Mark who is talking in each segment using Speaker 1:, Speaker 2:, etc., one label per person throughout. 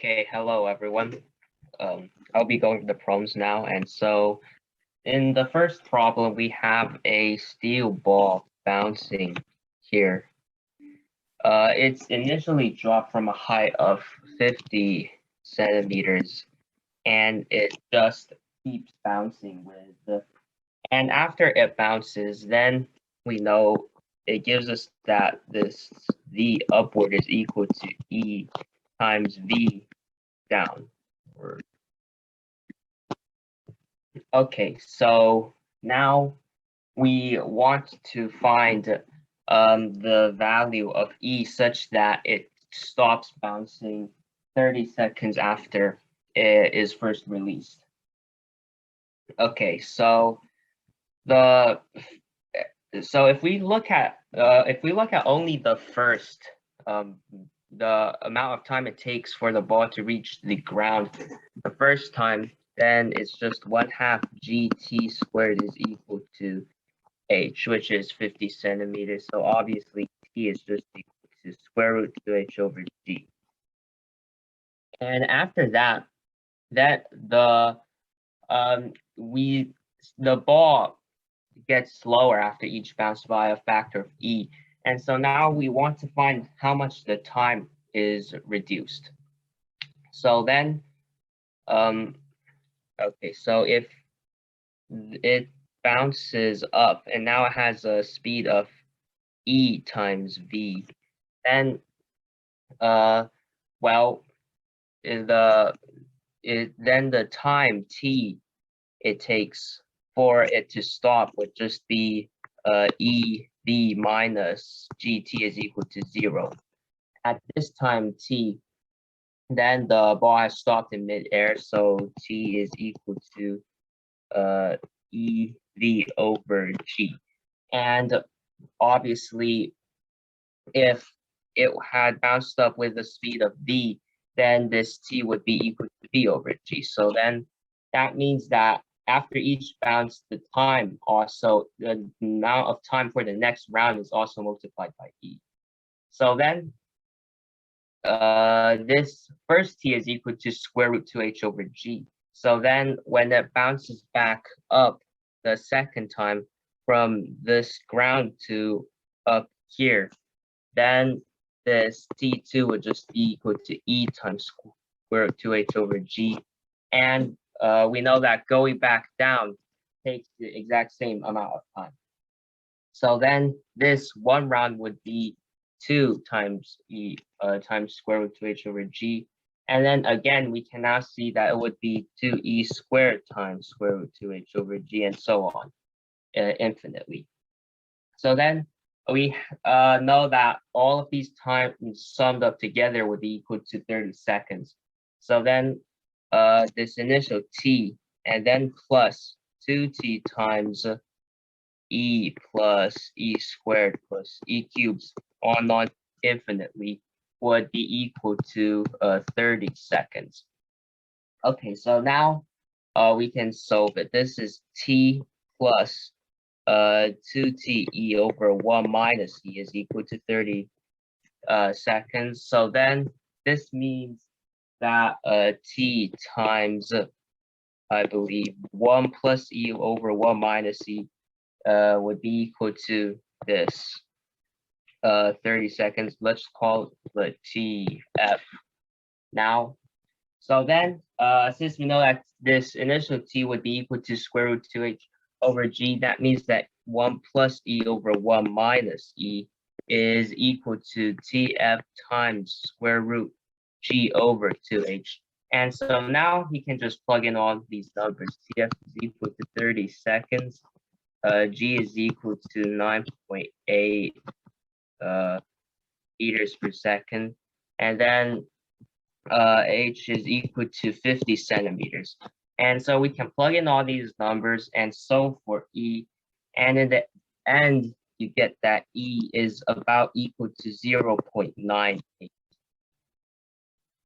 Speaker 1: Okay, hello everyone. I'll be going through the problems now. And so in the first problem, we have a steel ball bouncing here. It's initially dropped from a height of 50 centimeters, and it just keeps bouncing and after it bounces, then we know it gives us that V upward is equal to E times V down. Okay, so now we want to find the value of E such that it stops bouncing 30 seconds after it is first released. Okay, so the if we look at only the first the amount of time it takes for the ball to reach the ground the first time, then it's just 1/2 gt squared is equal to h, which is 50 centimeters. So obviously t is just equal to square root 2h over g. And after that, the ball gets slower after each bounce by a factor of e. And so now we want to find how much the time is reduced. So then, okay, so if it bounces up and now it has a speed of e times v, then, well, then the time t it takes for it to stop would just be e v minus gt is equal to 0. At this time t, then the ball has stopped in midair, so t is equal to e v over g. And obviously, if it had bounced up with the speed of v, then this t would be equal to v over g. So then that means that after each bounce, the amount of time for the next round is also multiplied by e. So then this first t is equal to square root 2h over g. So then when it bounces back up the second time from this ground to up here, then this t2 would just be equal to e times square root 2h over g. And we know that going back down takes the exact same amount of time. So then this one round would be 2 times e times square root 2h over g. And then again, we can now see that it would be 2e squared times square root 2h over g, and so on infinitely. So then we know that all of these times summed up together would be equal to 30 seconds. So then this initial t and then plus 2t times e plus e squared plus e cubes on infinitely would be equal to 30 seconds. Okay, so now we can solve it. This is t plus 2t e over 1 minus e is equal to 30 seconds. So then this means that t times, I believe, 1 plus e over 1 minus e would be equal to this 30 seconds. Let's call the tf now. So then, since we know that this initial t would be equal to square root 2h over g, that means that 1 plus e over 1 minus e is equal to tf times square root g over 2h. And so now he can just plug in all these numbers. tf is equal to 30 seconds. G is equal to 9.8 meters per second. And then h is equal to 50 centimeters. And so we can plug in all these numbers and solve for e. And in the end, you get that e is about equal to 0.98.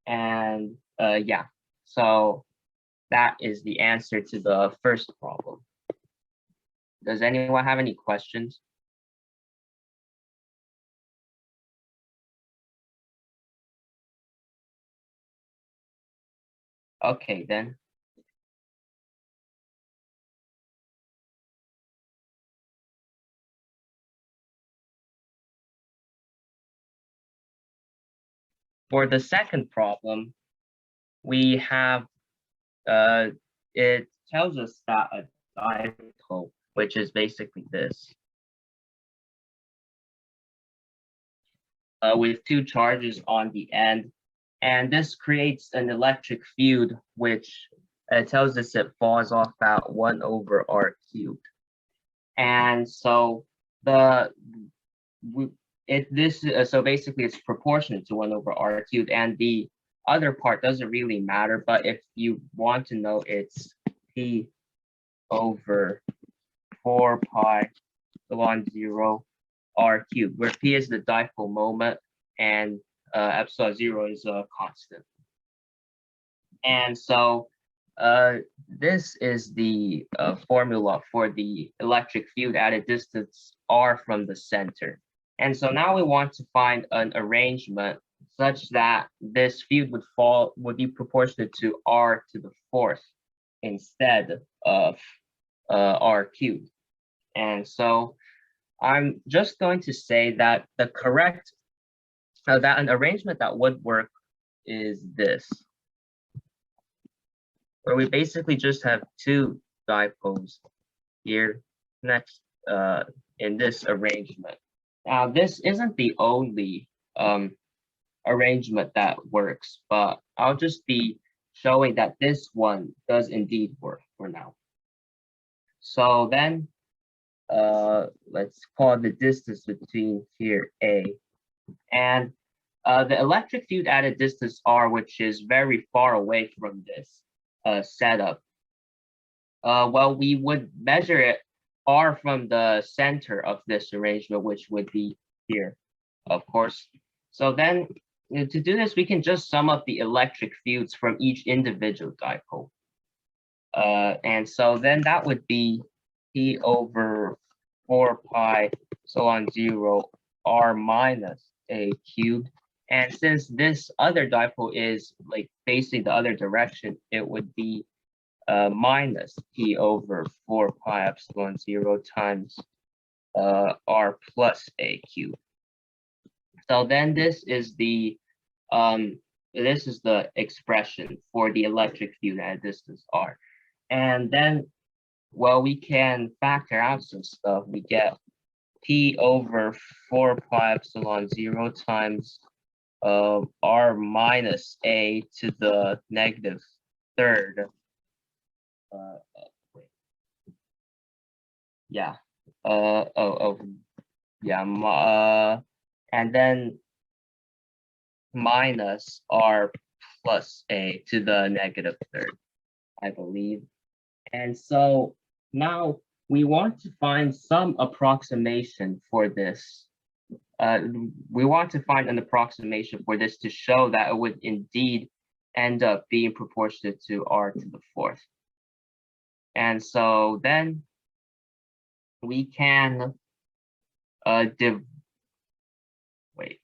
Speaker 1: And yeah, so that is the answer to the first problem. Does anyone have any questions? Okay, then. For the second problem, we have it tells us that a dipole, which is basically this, with two charges on the end, and this creates an electric field, which tells us it falls off at 1 over r cubed. And so the so basically it's proportionate to 1 over r cubed, and the other part doesn't really matter, but if you want to know, it's p over 4 pi epsilon 0 r cubed, where p is the dipole moment and epsilon 0 is a constant. And so this is the formula for the electric field at a distance r from the center. And so now we want to find an arrangement such that this field would be proportionate to r to the fourth instead of r cubed. And so I'm just going to say that the correct, that an arrangement that would work is this, where we basically just have two dipoles here next in this arrangement. Now, this isn't the only arrangement that works, but I'll just be showing that this one does indeed work for now. So then let's call the distance between here A, and the electric field at a distance r, which is very far away from this setup. Well, we would measure it r from the center of this arrangement, which would be here, of course. So then to do this, we can just sum up the electric fields from each individual dipole. And so then that would be p over 4 pi epsilon 0 r minus a cubed. And since this other dipole is like facing the other direction, it would be minus p over 4 pi epsilon 0 times r plus a cubed. So then this is the expression for the electric field at a distance r. And then, well, we can factor out some stuff. We get p over 4 pi epsilon 0 times r minus a to the negative third. Wait. Yeah. Yeah. And then minus r plus a to the negative third, I believe. And so now we want to find some approximation for this. We want to find an approximation for this to show that it would indeed end up being proportionate to r to the fourth. And so then we can wait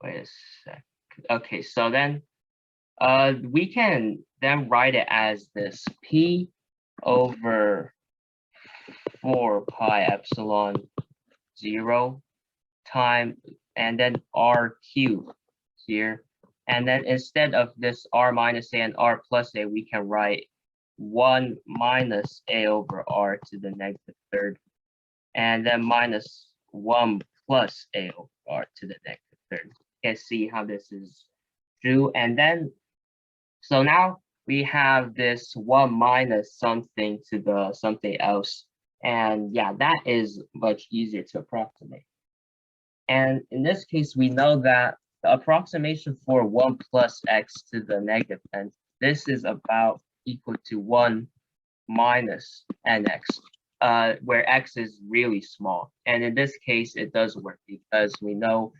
Speaker 1: a sec. Okay, so then we can then write it as this p over 4 pi epsilon 0 time and then r cubed here. And then instead of this r minus a and r plus a, we can write 1 minus a over r to the negative third, and then minus 1 plus a over r to the negative third. You can see how this is true. And then, so now we have this 1 minus something to the something else. And yeah, that is much easier to approximate. And in this case, we know that the approximation for 1 plus x to the negative n, this is about equal to 1 minus nx, where x is really small. And in this case, it does work because we know,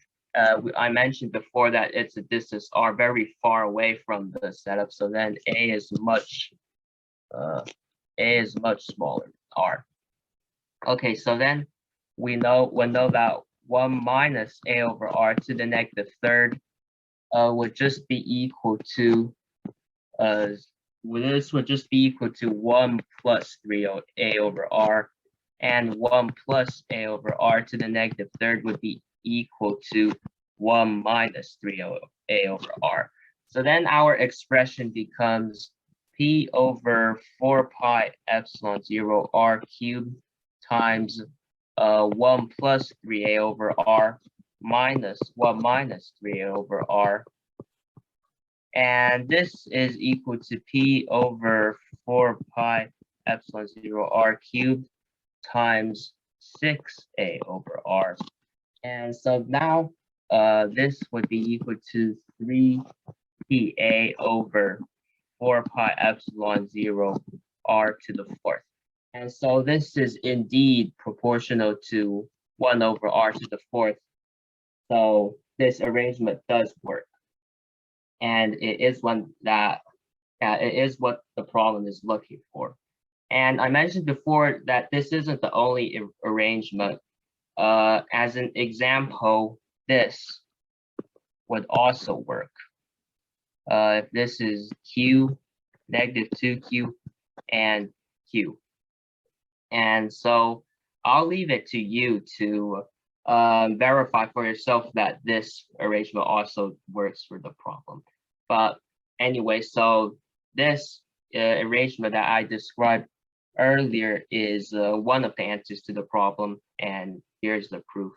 Speaker 1: I mentioned before that it's a distance r very far away from the setup. So then a is much smaller than r. Okay, so then we know that 1 minus a over r to the negative third would just be equal to this would just be equal to 1 plus 3a over r, and 1 plus a over r to the negative third would be equal to 1 minus 3a over r. So then our expression becomes p over 4 pi epsilon 0 r cubed times 1 plus 3a over r minus 1 minus 3a over r. And this is equal to p over 4 pi epsilon 0 r cubed times 6a over r. And so now this would be equal to 3pa over 4 pi epsilon 0 r to the fourth. And so this is indeed proportional to 1 over r to the fourth. So this arrangement does work. And it is one that it is what the problem is looking for. And I mentioned before that this isn't the only arrangement. As an example, this would also work. If this is q, negative 2q, and q. And so I'll leave it to you to verify for yourself that this arrangement also works for the problem. But anyway, so this arrangement that I described earlier is one of the answers to the problem, and here's the proof.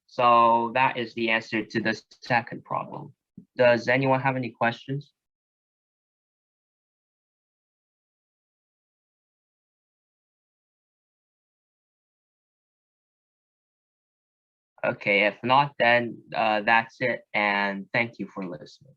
Speaker 1: So that is the answer to the second problem. Does anyone have any questions? Okay, if not, then that's it, and thank you for listening.